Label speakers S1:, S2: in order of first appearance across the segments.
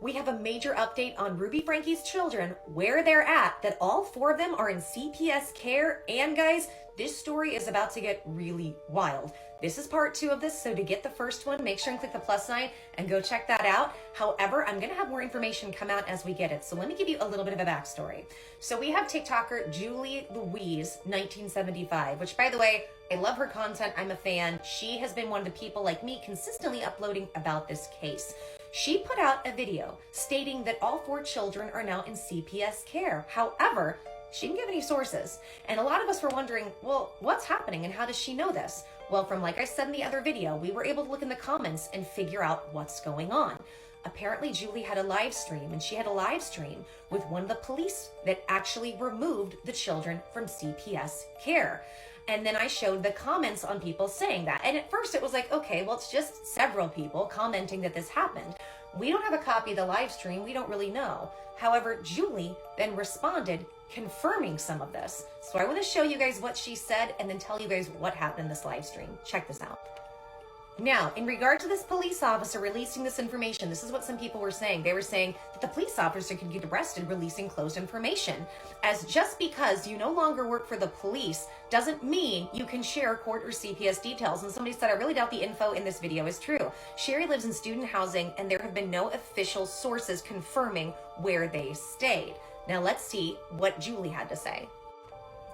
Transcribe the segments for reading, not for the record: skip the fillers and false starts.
S1: We have a major update on Ruby Franke's children, where they're at, that all 4 of them are in CPS care, and guys, this story is about to get really wild. This is part 2 of this, so to get the first one, make sure and click the plus sign and go check that out. However, I'm gonna have more information come out as we get it, so let me give you a little bit of a backstory. So we have TikToker Julie Louise 1975, which by the way, I love her content, I'm a fan. She has been one of the people like me consistently uploading about this case. She put out a video stating that all 4 children are now in CPS care. However, she didn't give any sources. And a lot of us were wondering, well, what's happening and how does she know this? Well, from like I said in the other video, we were able to look in the comments and figure out what's going on. Apparently, Julie had a live stream, and she had a live stream with one of the police that actually removed the children from CPS care. And then I showed the comments on people saying that. And at first it was like, okay, well, it's just several people commenting that this happened. We don't have a copy of the live stream. We don't really know. However, Julie then responded confirming some of this. So I want to show you guys what she said and then tell you guys what happened in this live stream. Check this out. Now, in regard to this police officer releasing this information, this is what some people were saying. They were saying that the police officer could get arrested releasing closed information, as just because you no longer work for the police doesn't mean you can share court or CPS details. And somebody said, I really doubt the info in this video is true. Shari lives in student housing and there have been no official sources confirming where they stayed. Now let's see what Julie had to say.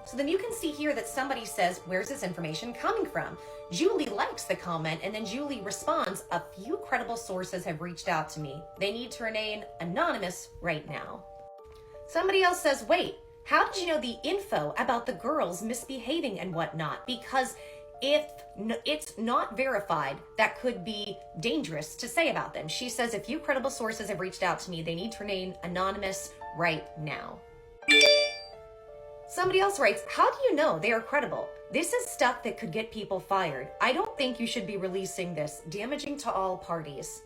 S1: So then you can see here that somebody says, where's this information coming from? Julie likes the comment, and then Julie responds, a few credible sources have reached out to me. They need to remain anonymous right now. Somebody else says, wait, how did you know the info about the girls misbehaving and whatnot? Because if it's not verified, that could be dangerous to say about them. She says, a few credible sources have reached out to me. They need to remain anonymous right now. Somebody else writes, how do you know they are credible? This is stuff that could get people fired. I don't think you should be releasing this, damaging to all parties.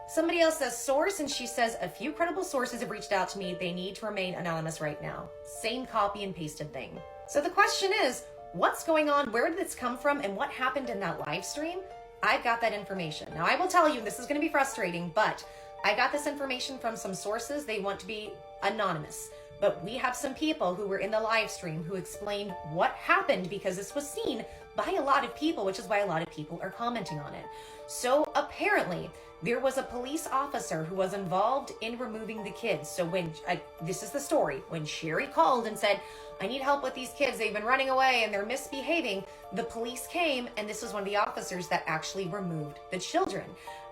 S1: Somebody else says source, and she says, a few credible sources have reached out to me. They need to remain anonymous right now. Same copy and pasted thing. So the question is, what's going on? Where did this come from? And what happened in that live stream? I've got that information. Now I will tell you, this is going to be frustrating, but I got this information from some sources. They want to be anonymous. But we have some people who were in the live stream who explained what happened because this was seen by a lot of people, which is why a lot of people are commenting on it. So apparently there was a police officer who was involved in removing the kids. So when, this is the story, when Shari called and said, I need help with these kids, they've been running away and they're misbehaving, the police came, and this was one of the officers that actually removed the children.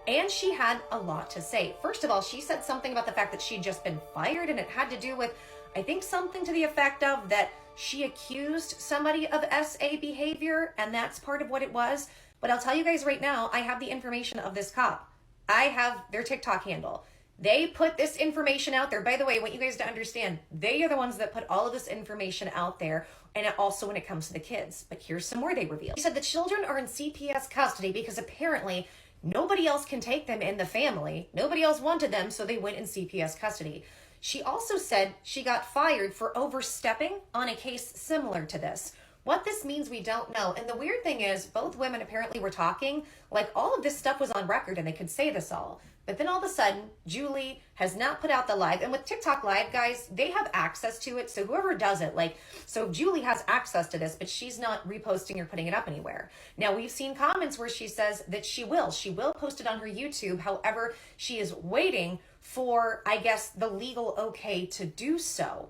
S1: And she had a lot to say. First of all, she said something about the fact that she'd just been fired, and it had to do with, I think, something to the effect of that she accused somebody of SA behavior, and that's part of what it was. But I'll tell you guys right now, I have the information of this cop. I have their TikTok handle. They put this information out there. By the way, I want you guys to understand, they are the ones that put all of this information out there, and also when it comes to the kids. But here's some more they revealed. She said the children are in CPS custody because apparently nobody else can take them in the family. Nobody else wanted them, so they went in CPS custody. She also said she got fired for overstepping on a case similar to this. What this means, we don't know. And the weird thing is, both women apparently were talking, like all of this stuff was on record and they could say this all. But then all of a sudden, Julie has not put out the live. And with TikTok Live, guys, they have access to it. So whoever does it, so Julie has access to this, but she's not reposting or putting it up anywhere. Now, we've seen comments where she says that she will post it on her YouTube. However, she is waiting for, I guess, the legal okay to do so.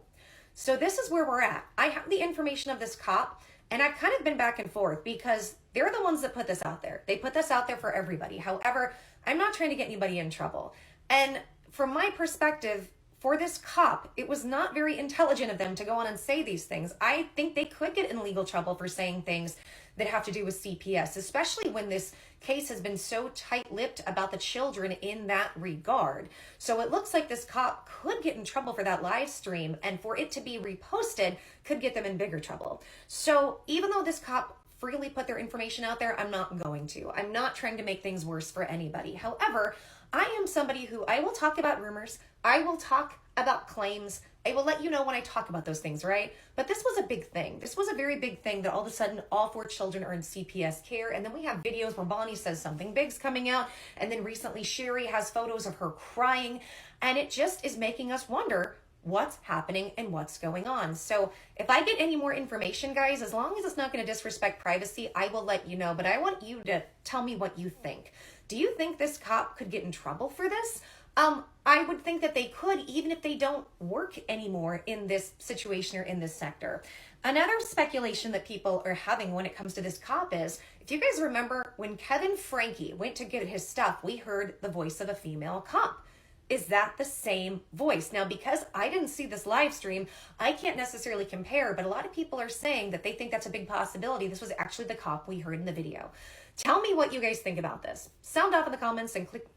S1: So this is where we're at. I have the information of this cop, and I've kind of been back and forth because they're the ones that put this out there. They put this out there for everybody. However, I'm not trying to get anybody in trouble. And from my perspective, for this cop, it was not very intelligent of them to go on and say these things. I think they could get in legal trouble for saying things that have to do with CPS, especially when this case has been so tight-lipped about the children in that regard. So it looks like this cop could get in trouble for that live stream, and for it to be reposted could get them in bigger trouble. So even though this cop freely put their information out there, I'm not going to. I'm not trying to make things worse for anybody. However, I am somebody who I will talk about rumors. I will talk about claims. I will let you know when I talk about those things, right? But this was a big thing. This was a very big thing that all of a sudden all 4 children are in CPS care. And then we have videos where Bonnie says something big's coming out. And then recently Shari has photos of her crying. And it just is making us wonder what's happening and what's going on. So if I get any more information, guys, as long as it's not going to disrespect privacy, I will let you know. But I want you to tell me what you think. Do you think this cop could get in trouble for this? I would think that they could, even if they don't work anymore in this situation or in this sector. Another speculation that people are having when it comes to this cop is, if you guys remember, when Kevin Franke went to get his stuff, we heard the voice of a female cop. Is that the same voice? Now, because I didn't see this live stream, I can't necessarily compare, but a lot of people are saying that they think that's a big possibility. This was actually the cop we heard in the video. Tell me what you guys think about this. Sound off in the comments and click.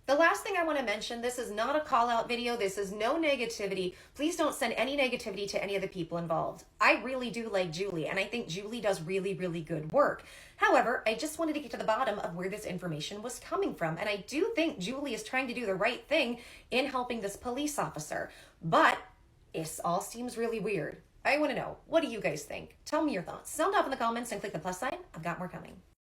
S1: The last thing I want to mention, this is not a call out video. This is no negativity. Please don't send any negativity to any of the people involved. I really do like Julie, and I think Julie does really, really good work. However, I just wanted to get to the bottom of where this information was coming from. And I do think Julie is trying to do the right thing in helping this police officer. But it all seems really weird. I want to know, what do you guys think? Tell me your thoughts. Sound off in the comments and click the plus sign. I've got more coming.